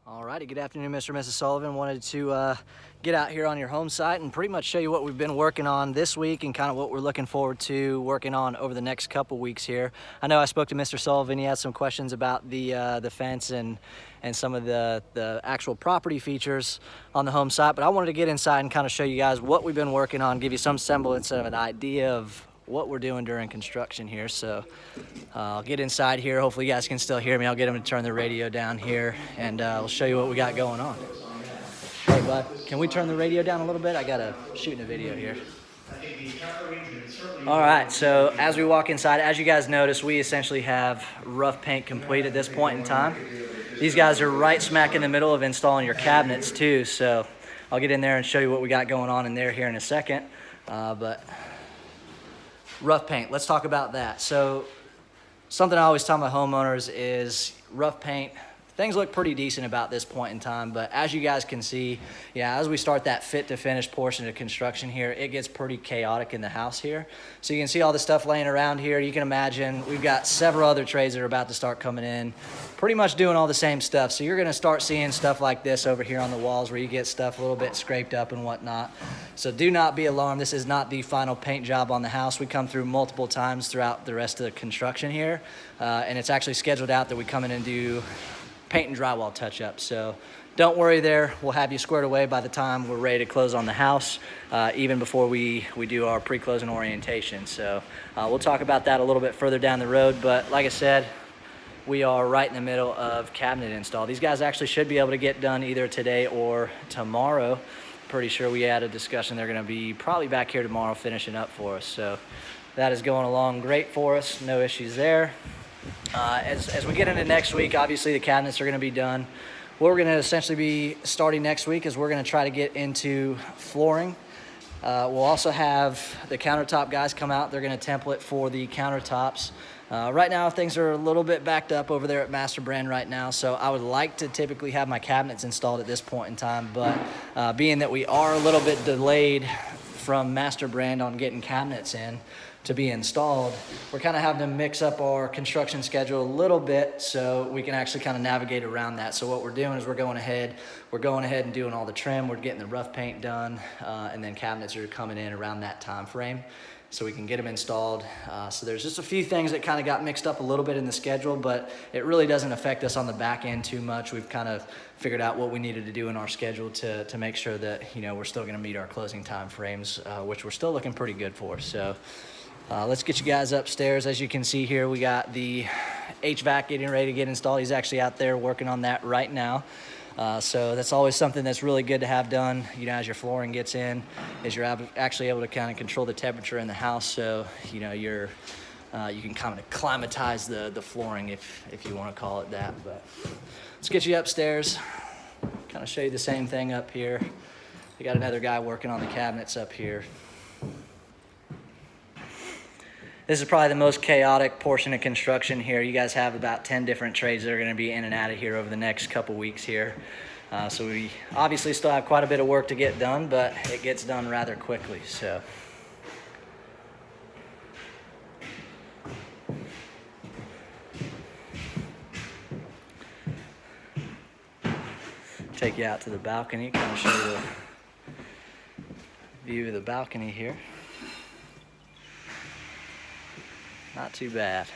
Alrighty, good afternoon, Mr. and Mrs. Sullivan. Wanted to get out here on your home site and pretty much show you what we've been working on this week and kind of what we're looking forward to working on over the next couple weeks here. I know I spoke to Mr. Sullivan. He had some questions about the fence and some of the actual property features on the home site, but I wanted to get inside and kind of show you guys what we've been working on, give you some semblance of an idea of what we're doing during construction here. So I'll get inside here. Hopefully you guys can still hear me. I'll get them to turn the radio down here and we'll show you what we got going on. Hey bud, can we turn the radio down a little bit? I gotta shoot a video here. All right, so as we walk inside, as you guys notice, we essentially have rough paint complete at this point in time. These guys are right smack in the middle of installing your cabinets too, so I'll get in there and show you what we got going on in there here in a second. But rough paint, let's talk about that. So something I always tell my homeowners is rough paint, things look pretty decent about this point in time, but as you guys can see, as we start that fit to finish portion of construction here, it gets pretty chaotic in the house here. So you can see all the stuff laying around here. You can imagine we've got several other trades that are about to start coming in, pretty much doing all the same stuff. So you're gonna start seeing stuff like this over here on the walls where you get stuff a little bit scraped up and whatnot. So do not be alarmed. This is not the final paint job on the house. We come through multiple times throughout the rest of the construction here. And it's actually scheduled out that we come in and do paint and drywall touch-up. So don't worry there. We'll have you squared away by the time we're ready to close on the house, even before we do our pre-closing orientation. So we'll talk about that a little bit further down the road. But like I said, we are right in the middle of cabinet install. These guys actually should be able to get done either today or tomorrow. Pretty sure we had a discussion. They're gonna be probably back here tomorrow finishing up for us. So that is going along great for us. No issues there. As we get into next week, obviously the cabinets are gonna be done. What we're gonna essentially be starting next week is we're gonna try to get into flooring. We'll also have the countertop guys come out. They're gonna template for the countertops. Right now, things are a little bit backed up over there at Master Brand right now, so I would like to typically have my cabinets installed at this point in time, but being that we are a little bit delayed from Master Brand on getting cabinets in to be installed, we're kind of having to mix up our construction schedule a little bit so we can actually kind of navigate around that. So what we're doing is we're going ahead and doing all the trim, we're getting the rough paint done, and then cabinets are coming in around that time frame so we can get them installed. So there's just a few things that kind of got mixed up a little bit in the schedule, but it really doesn't affect us on the back end too much. We've kind of figured out what we needed to do in our schedule to make sure that, we're still gonna meet our closing time frames, which we're still looking pretty good for. So let's get you guys upstairs. As you can see here, we got the HVAC getting ready to get installed. He's actually out there working on that right now. So that's always something that's really good to have done, as your flooring gets in, is you're actually able to kind of control the temperature in the house. So, you can kind of climatize the flooring if you want to call it that. But let's get you upstairs, kind of show you the same thing up here. We got another guy working on the cabinets up here. This is probably the most chaotic portion of construction here. You guys have about 10 different trades that are gonna be in and out of here over the next couple weeks here. So we obviously still have quite a bit of work to get done, but it gets done rather quickly, so. Take you out to the balcony, kind of show you the view of the balcony here. Not too bad.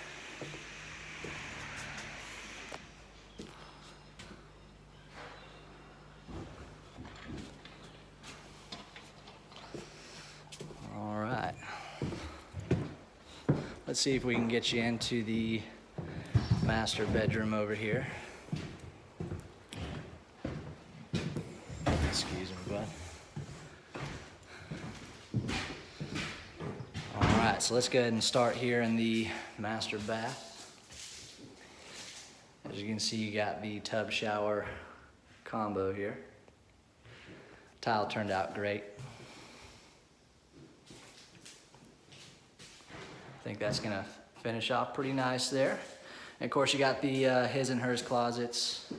All right. Let's see if we can get you into the master bedroom over here. Excuse me, bud. Alright, so let's go ahead and start here in the master bath. As you can see, you got the tub shower combo here. Tile turned out great. I think that's gonna finish off pretty nice there. And of course, you got the his and hers closets.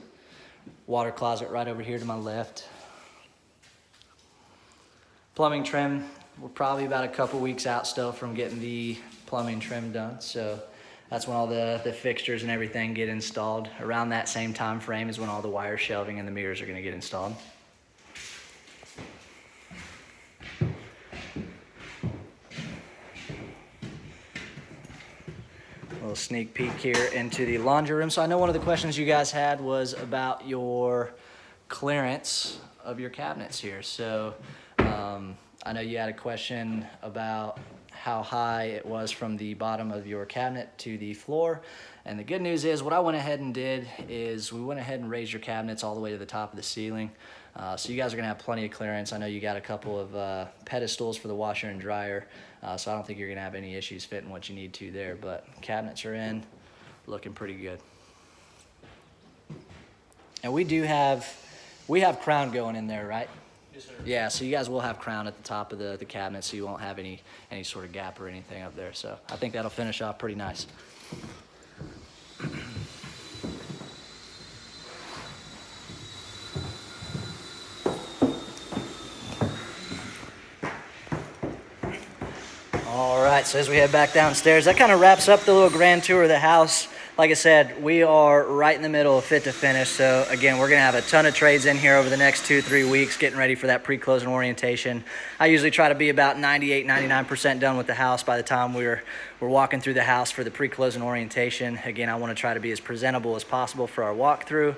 Water closet right over here to my left. Plumbing trim. We're probably about a couple weeks out still from getting the plumbing trim done. So That's when all the fixtures and everything get installed. Around that same time frame is when all the wire shelving and the mirrors are gonna get installed. A little sneak peek here into the laundry room. So I know one of the questions you guys had was about your clearance of your cabinets here. So I know you had a question about how high it was from the bottom of your cabinet to the floor. And the good news is what I went ahead and did is we went ahead and raised your cabinets all the way to the top of the ceiling. So you guys are gonna have plenty of clearance. I know you got a couple of pedestals for the washer and dryer. So I don't think you're gonna have any issues fitting what you need to there, but cabinets are in, looking pretty good. And we have crown going in there, right? Yes, sir. Yeah, so you guys will have crown at the top of the cabinet, so you won't have any sort of gap or anything up there. So I think that'll finish off pretty nice. All right, so as we head back downstairs, that kind of wraps up the little grand tour of the house. Like I said, we are right in the middle of fit to finish. So again, we're gonna have a ton of trades in here over the next 2-3 weeks, getting ready for that pre-closing orientation. I usually try to be about 98-99% done with the house by the time we're walking through the house for the pre-closing orientation. Again, I wanna try to be as presentable as possible for our walkthrough.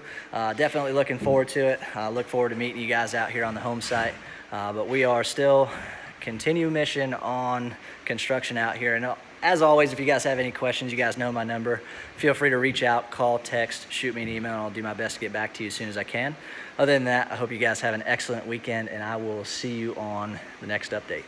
Definitely looking forward to it. Look forward to meeting you guys out here on the home site. But we are still continue mission on construction out here. And as always, if you guys have any questions, you guys know my number. Feel free to reach out, call, text, shoot me an email, and I'll do my best to get back to you as soon as I can. Other than that, I hope you guys have an excellent weekend, and I will see you on the next update.